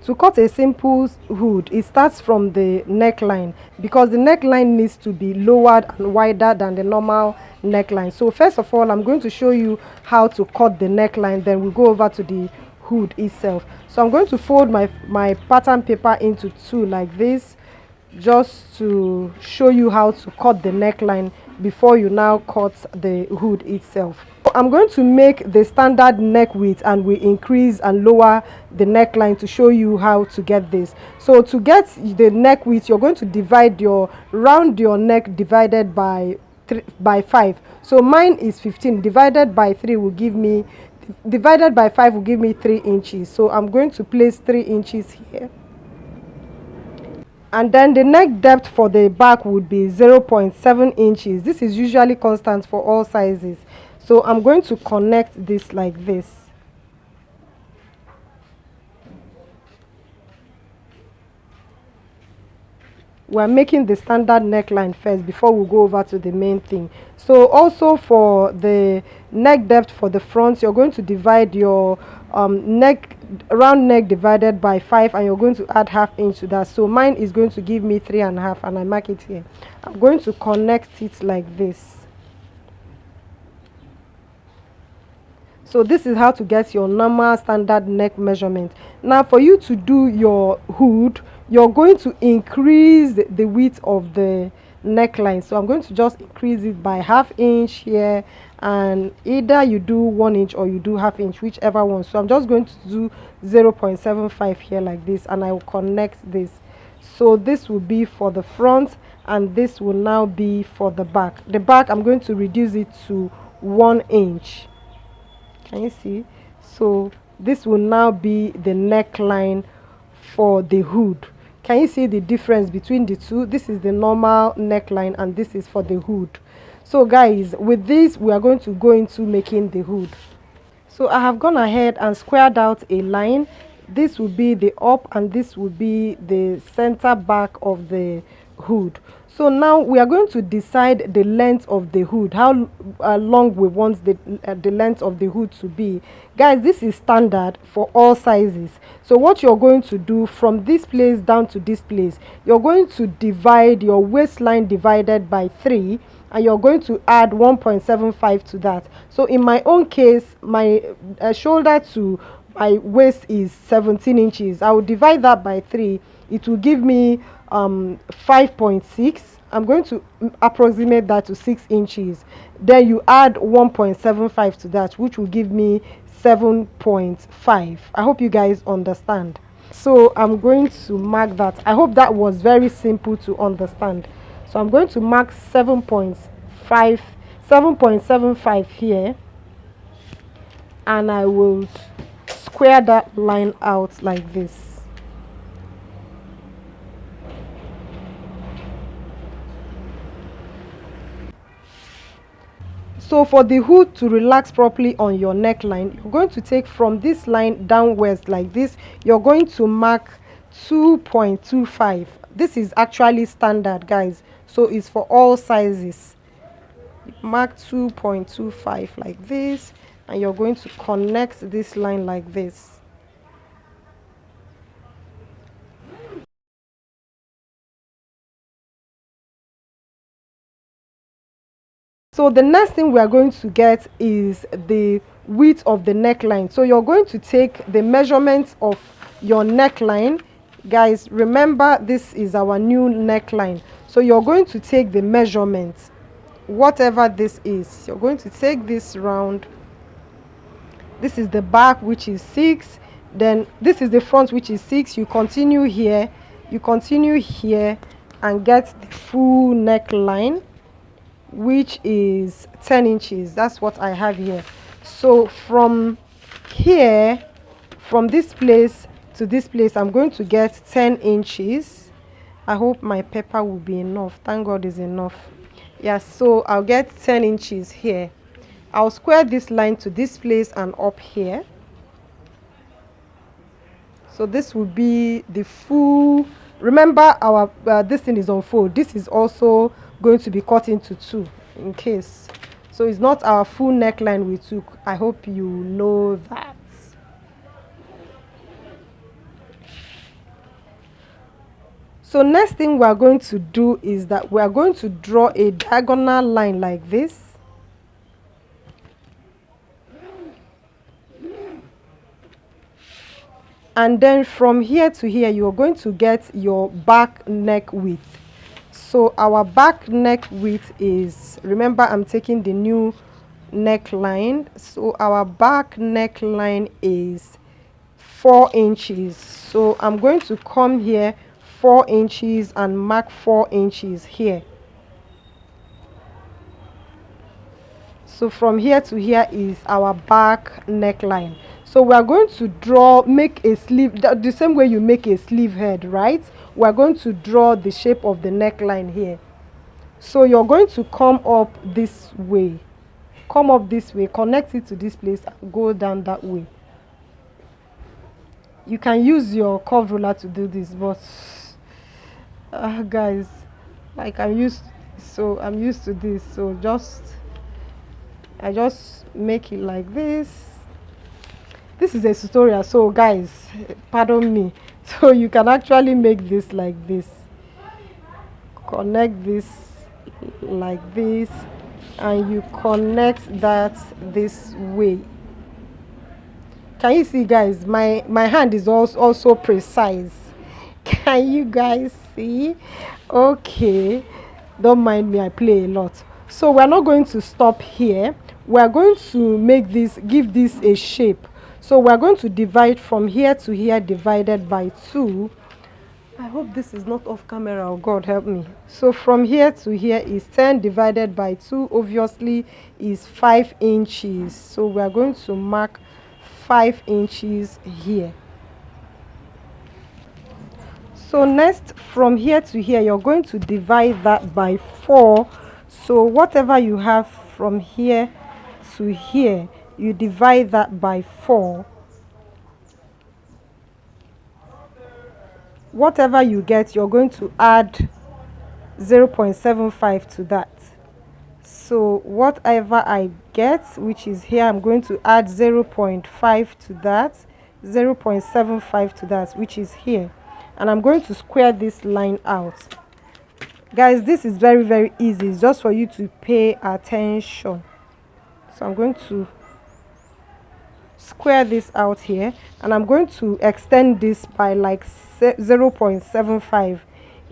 to cut a simple hood, it starts from the neckline, because the neckline needs to be lowered and wider than the normal neckline. So first of all, I'm going to show you how to cut the neckline, then we'll go over to the hood itself. So I'm going to fold my pattern paper into two like this, just to show you how to cut the neckline before you now cut the hood itself. I'm going to make the standard neck width, and we increase and lower the neckline to show you how to get this. So to get the neck width, you're going to divide round your neck divided by 5. So mine is 15 divided by 3 will give me, divided by 5 will give me 3 inches. So I'm going to place 3 inches here. And then the neck depth for the back would be 0.7 inches. This is usually constant for all sizes. So I'm going to connect this like this. We're making the standard neckline first before we go over to the main thing. So also for the neck depth for the front, you're going to divide your round neck divided by 5, and you're going to add ½ inch to that. So mine is going to give me 3.5, and I mark it here. I'm going to connect it like this. So this is how to get your normal standard neck measurement. Now for you to do your hood, you're going to increase the width of the neckline. So I'm going to just increase it by ½ inch here, and either you do 1 inch or you do ½ inch, whichever one. So I'm just going to do 0.75 here like this, and I will connect this. So this will be for the front, and this will now be for the back. The back, I'm going to reduce it to 1 inch. Can you see? So this will now be the neckline for the hood. Can you see the difference between the two? This is the normal neckline, and this is for the hood. So guys, with this we are going to go into making the hood. So I have gone ahead and squared out a line. This will be the up, and this will be the center back of the hood. So now we are going to decide the length of the hood, how long we want the length of the hood to be. Guys, this is standard for all sizes. So what you're going to do from this place down to this place, you're going to divide your waistline divided by 3, and you're going to add 1.75 to that. So in my own case, my shoulder to my waist is 17 inches. I will divide that by 3. It will give me 5.6. I'm going to approximate that to 6 inches. Then you add 1.75 to that, which will give me 7.5. I hope you guys understand. So I'm going to mark that. I hope that was very simple to understand. So I'm going to mark 7.75 here, and I will square that line out like this. So for the hood to relax properly on your neckline, you're going to take from this line downwards like this. You're going to mark 2.25. This is actually standard, guys, so it's for all sizes. Mark 2.25 like this, and you're going to connect this line like this. So the next thing we are going to get is the width of the neckline. So you're going to take the measurements of your neckline. Guys, remember this is our new neckline. So you're going to take the measurements, whatever this is. You're going to take this round. This is the back, which is 6. Then this is the front, which is 6. You continue here, and get the full neckline, which is 10 inches. That's what I have here. So from here, from this place to this place, I'm going to get 10 inches. I hope my paper will be enough. Thank God is enough. Yes, so I'll get 10 inches here. I'll square this line to this place and up here. So this will be the full. Remember, our this thing is on fold. This is also going to be cut into 2 in case. So it's not our full neckline we took. I hope you know that. So next thing we are going to do is that we are going to draw a diagonal line like this. And then from here to here, you are going to get your back neck width. So our back neck width is, remember I'm taking the new neckline, so our back neckline is 4 inches. So I'm going to come here 4 inches and mark 4 inches here. So from here to here is our back neckline. So we are going to make a sleeve the same way you make a sleeve head, right? We are going to draw the shape of the neckline here. So you're going to come up this way, connect it to this place, and go down that way. You can use your curved ruler to do this, but guys, like I'm used to this, so I just make it like this. This is a tutorial, so guys, pardon me. So you can actually make this like this, connect this like this, and you connect that this way. Can you see, guys? My hand is also precise. Can you guys see? Okay, don't mind me, I play a lot. So we're not going to stop here. We're going to give this a shape. So we're going to divide from here to here, divided by 2. I hope this is not off camera, oh God help me. So from here to here is 10 divided by 2, obviously is 5 inches. So we are going to mark 5 inches here. So next, from here to here, you're going to divide that by 4. So whatever you have from here to here, you divide that by 4. Whatever you get, you're going to add 0.75 to that. So whatever I get, which is here, I'm going to add 0.5 to that, 0.75 to that, which is here. And I'm going to square this line out. Guys, this is very, very easy. It's just for you to pay attention. So I'm going to square this out here, and I'm going to extend this by like 0.75.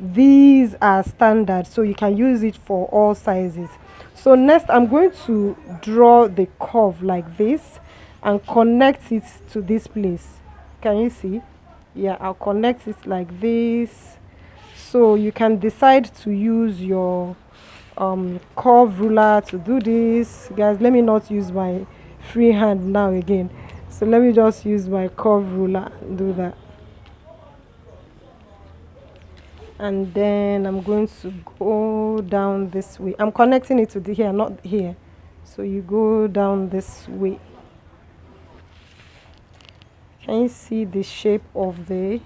These are standard, so you can use it for all sizes. So next, I'm going to draw the curve like this and connect it to this place. Can you see? Yeah, I'll connect it like this. So you can decide to use your curve ruler to do this. Guys, let me not use my free hand now again. So let me just use my curve ruler and do that. And then I'm going to go down this way. I'm connecting it to the here, not here. So you go down this way. Can you see the shape of the,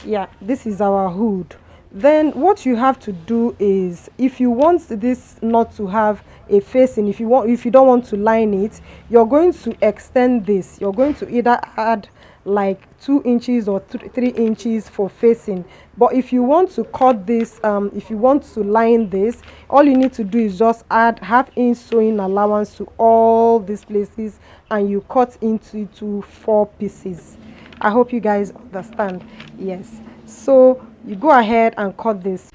yeah, this is our hood. Then what you have to do is, if you want this not to have a facing, if you don't want to line it, you're going to extend this. You're going to either add like 2 inches or 3 inches for facing. But if you want to cut this, if you want to line this, all you need to do is just add ½ inch sewing allowance to all these places, and you cut into 4 pieces. I hope you guys understand. Yes, so you go ahead and cut this.